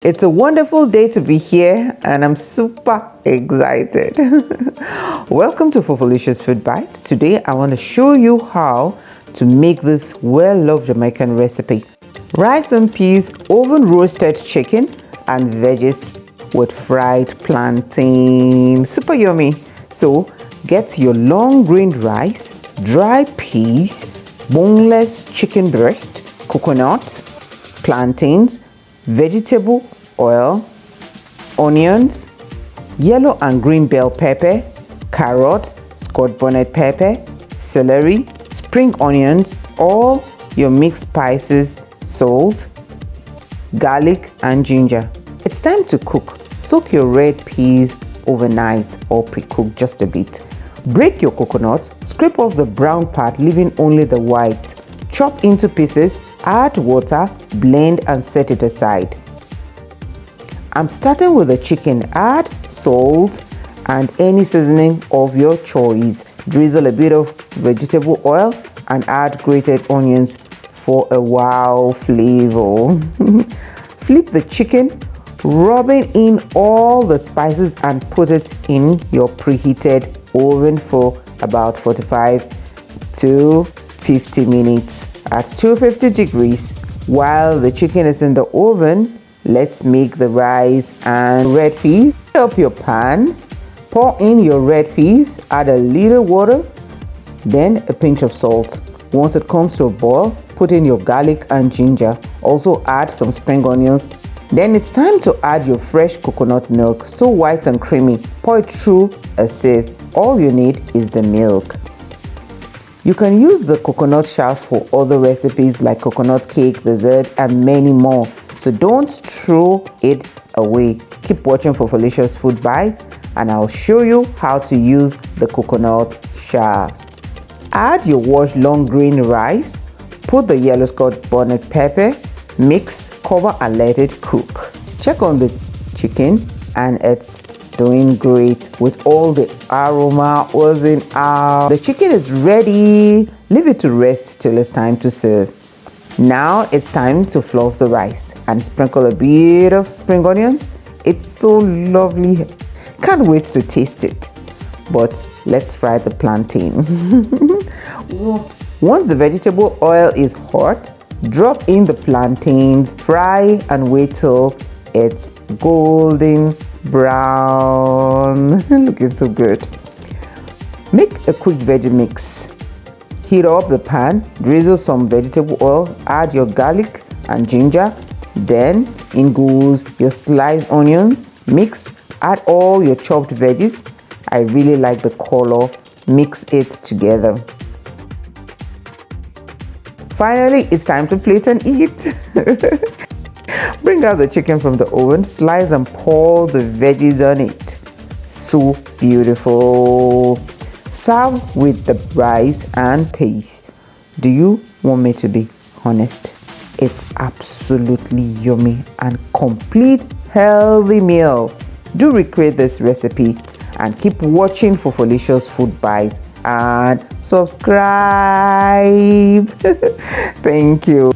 It's a wonderful day to be here and I'm super excited. Welcome to Fofolicious Food Bites. Today I want to show you how to make this well-loved Jamaican recipe. Rice and peas, oven roasted chicken and veggies with fried plantain. Super yummy. So get your long grained rice, dry peas, boneless chicken breast, coconut, plantains, vegetable oil, onions, yellow and green bell pepper, carrots, scotch bonnet pepper, celery, spring onions, all your mixed spices, salt, garlic and ginger. It's time to cook. Soak your red peas overnight or pre-cook just a bit. Break your coconut, scrape off the brown part leaving only the white. Chop into pieces, add water, blend and set it aside. I'm starting with the chicken. Add salt and any seasoning of your choice. Drizzle a bit of vegetable oil and add grated onions for a wow flavor. Flip the chicken, rubbing in all the spices and put it in your preheated oven for about 45 to 50 minutes at 250 degrees. While the chicken is in the oven, let's make the rice and red peas. Heat up your pan, pour in your red peas, add a little water, then a pinch of salt. Once it comes to a boil, put in your garlic and ginger. Also add some spring onions. Then it's time to add your fresh coconut milk, so white and creamy. Pour it through a sieve. All you need is the milk. You can use the coconut shaft for other recipes like coconut cake, dessert, and many more. So don't throw it away. Keep watching Fofolicious Food Bites and I'll show you how to use the coconut shaft. Add your washed long grain rice. Put the yellow scotch bonnet pepper. Mix, cover and let it cook. Check on the chicken and it's doing great with all the aroma oozing out. The chicken is ready. Leave it to rest till it's time to serve. Now it's time to fluff the rice and sprinkle a bit of spring onions. It's so lovely. Can't wait to taste it. But let's fry the plantain. Once the vegetable oil is hot, drop in the plantains, fry and wait till it's golden brown. Looking so good. Make a quick veggie mix. Heat up the pan, drizzle some vegetable oil, add your garlic and ginger, then in goes your sliced onions. Mix, add all your chopped veggies. I really like the color. Mix it together. Finally, it's time to plate and eat. Bring out the chicken from the oven, slice and pour the veggies on it. So beautiful. Serve with the rice and peas. Do you want me to be honest? It's absolutely yummy and complete healthy meal. Do recreate this recipe and keep watching for Fofolicious Food Bites and subscribe. Thank you.